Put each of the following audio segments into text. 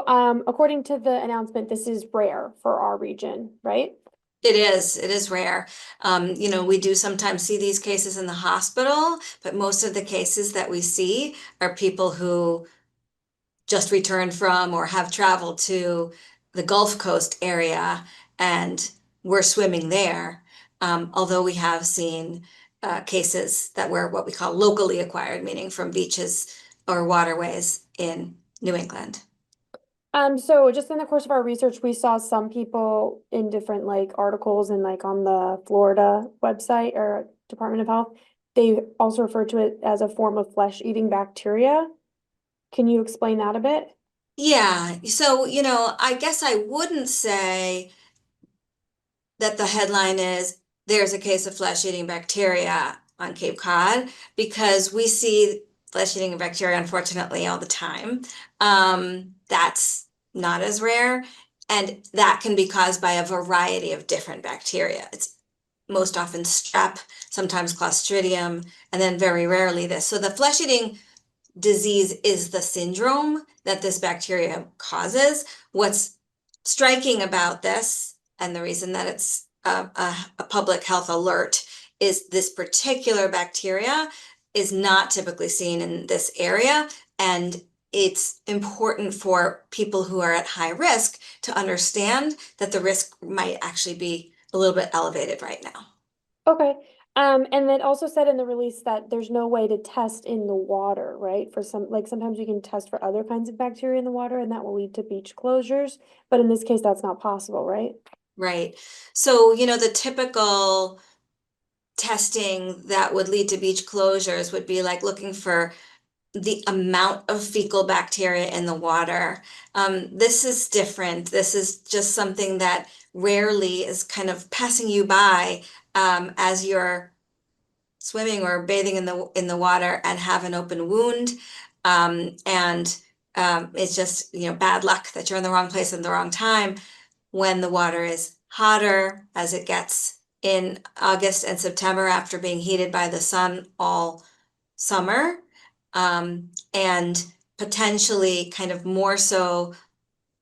according to the announcement, this is rare for our region, right? It is rare. We do sometimes see these cases in the hospital, but most of the cases that we see are people who just returned from or have traveled to the Gulf Coast area and were swimming there. Although we have seen cases that were what we call locally acquired, meaning from beaches or waterways in New England. So just in the course of our research, we saw some people in different like articles and like on the Florida website or Department of Health, they also refer to it as a form of flesh-eating bacteria. Can you explain that a bit? Yeah, so, I guess I wouldn't say that the headline is there's a case of flesh-eating bacteria on Cape Cod because we see flesh-eating bacteria, unfortunately, all the time. That's not as rare, and that can be caused by a variety of different bacteria. It's most often strep, sometimes Clostridium, and then very rarely this. So the flesh-eating disease is the syndrome that this bacteria causes. What's striking about this, and the reason that it's a public health alert, is this particular bacteria is not typically seen in this area. And it's important for people who are at high risk to understand that the risk might actually be a little bit elevated right now. Okay. And then also said in the release that there's no way to test in the water, right? For some, like sometimes you can test for other kinds of bacteria in the water and that will lead to beach closures. But in this case, that's not possible, right? Right. So, the typical testing that would lead to beach closures would be like looking for the amount of fecal bacteria in the water. This is different. This is just something that rarely is kind of passing you by as you're swimming or bathing in the water and have an open wound. And it's just, bad luck that you're in the wrong place at the wrong time when the water is hotter as it gets in August and September after being heated by the sun all summer, and potentially kind of more so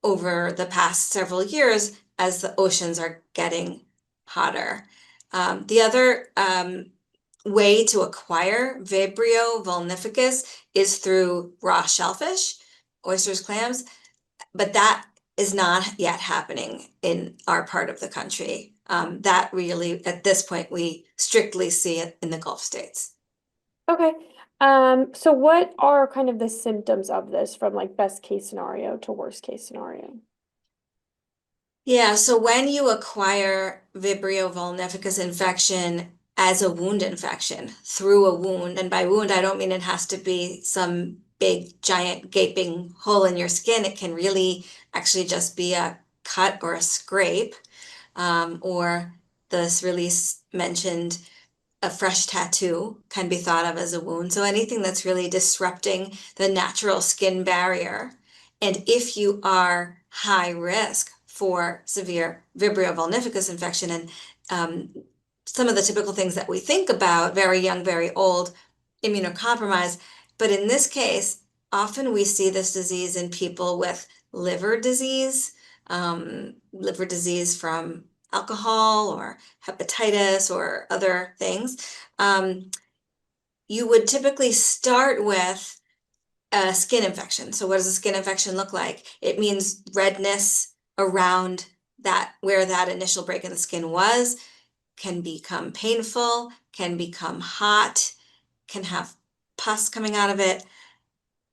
over the past several years as the oceans are getting hotter. The other way to acquire vibrio vulnificus is through raw shellfish, oysters, clams, but that is not yet happening in our part of the country. That really, at this point, we strictly see it in the Gulf states. Okay. So what are kind of the symptoms of this from like best case scenario to worst case scenario? Yeah, so when you acquire Vibrio vulnificus infection as a wound infection through a wound, and by wound, I don't mean it has to be some big, giant, gaping hole in your skin. It can really actually just be a cut or a scrape, or this release mentioned a fresh tattoo can be thought of as a wound. So anything that's really disrupting the natural skin barrier. And if you are high risk for severe Vibrio vulnificus infection, and some of the typical things that we think about, very young, very old, immunocompromised, but in this case, often we see this disease in people with liver disease from alcohol or hepatitis or other things. You would typically start with a skin infection. So what does a skin infection look like? It means redness around that where that initial break in the skin was, can become painful, can become hot, can have pus coming out of it.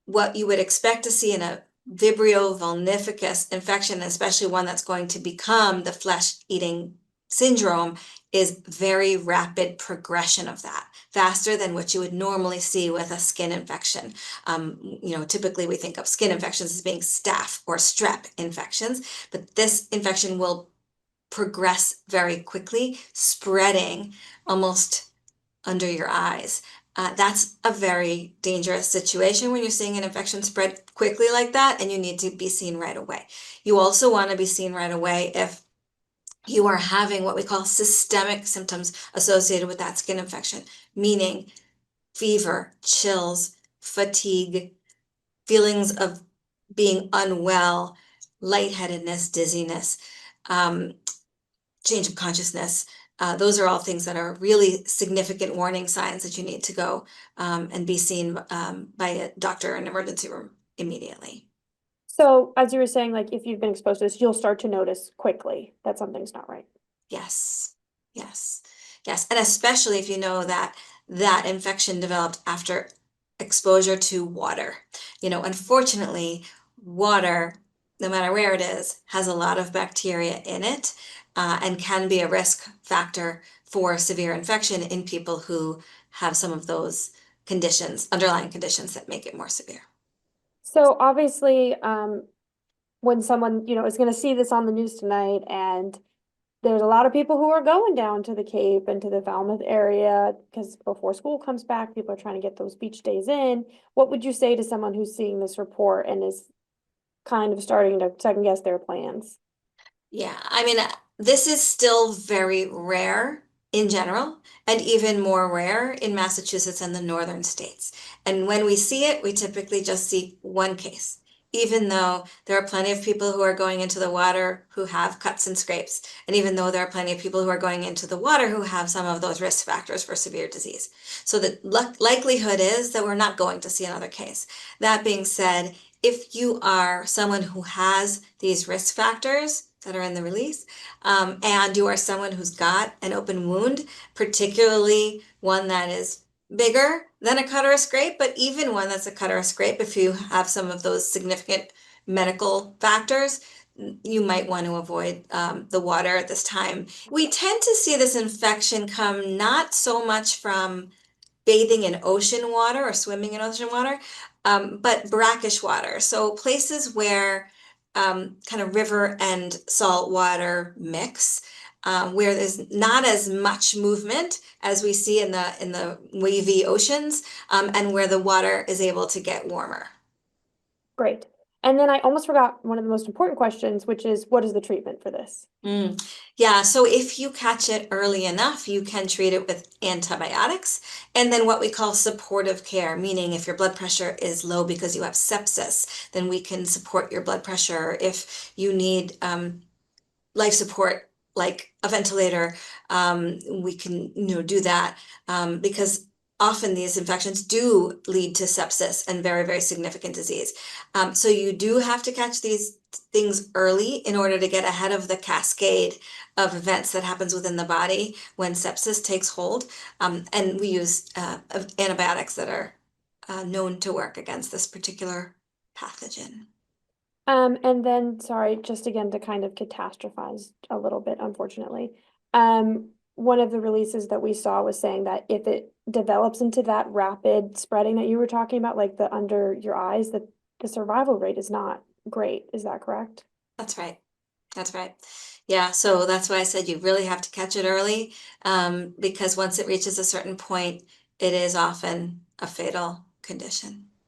What you would expect to see in a Vibrio vulnificus infection, especially one that's going to become the flesh-eating syndrome, is very rapid progression of that, faster than what you would normally see with a skin infection. Typically we think of skin infections as being staph or strep infections, but this infection will progress very quickly, spreading almost under your eyes. That's a very dangerous situation when you're seeing an infection spread quickly like that, and you need to be seen right away. You also want to be seen right away if you are having what we call systemic symptoms associated with that skin infection, meaning fever, chills, fatigue, feelings of being unwell, lightheadedness, dizziness, change of consciousness. Those are all things that are really significant warning signs that you need to go and be seen by a doctor in an emergency room immediately. So as you were saying, like if you've been exposed to this, you'll start to notice quickly that something's not right. Yes, yes, yes. And especially if you know that that infection developed after exposure to water. Unfortunately, water, no matter where it is, has a lot of bacteria in it and can be a risk factor for severe infection in people who have some of those conditions, underlying conditions that make it more severe. So obviously, when someone, is gonna see this on the news tonight, and there's a lot of people who are going down to the Cape and to the Falmouth area, because before school comes back, people are trying to get those beach days in. What would you say to someone who's seeing this report and is kind of starting to second guess their plans? Yeah, I mean, this is still very rare in general, and even more rare in Massachusetts and the northern states. And when we see it, we typically just see one case, even though there are plenty of people who are going into the water who have cuts and scrapes, and even though there are plenty of people who are going into the water who have some of those risk factors for severe disease. So the likelihood is that we're not going to see another case. That being said, if you are someone who has these risk factors that are in the release, and you are someone who's got an open wound, particularly one that is bigger than a cut or a scrape, but even one that's a cut or a scrape, if you have some of those significant medical factors, you might want to avoid the water at this time. We tend to see this infection come not so much from bathing in ocean water or swimming in ocean water, but brackish water. So places where kind of river and salt water mix, where there's not as much movement as we see in the wavy oceans, and where the water is able to get warmer. Great. And then I almost forgot one of the most important questions, which is what is the treatment for this? Yeah, so if you catch it early enough, you can treat it with antibiotics and then what we call supportive care, meaning if your blood pressure is low because you have sepsis, then we can support your blood pressure. If you need life support, like a ventilator, we can do that because often these infections do lead to sepsis and very, very significant disease. So you do have to catch these things early in order to get ahead of the cascade of events that happens within the body when sepsis takes hold. And we use antibiotics that are known to work against this particular pathogen. And then, sorry, just again to kind of catastrophize a little bit, unfortunately. One of the releases that we saw was saying that if it develops into that rapid spreading that you were talking about, like the under your eyes, that the survival rate is not great. Is that correct? That's right. That's right. Yeah, so that's why I said you really have to catch it early, because once it reaches a certain point, it is often a fatal condition.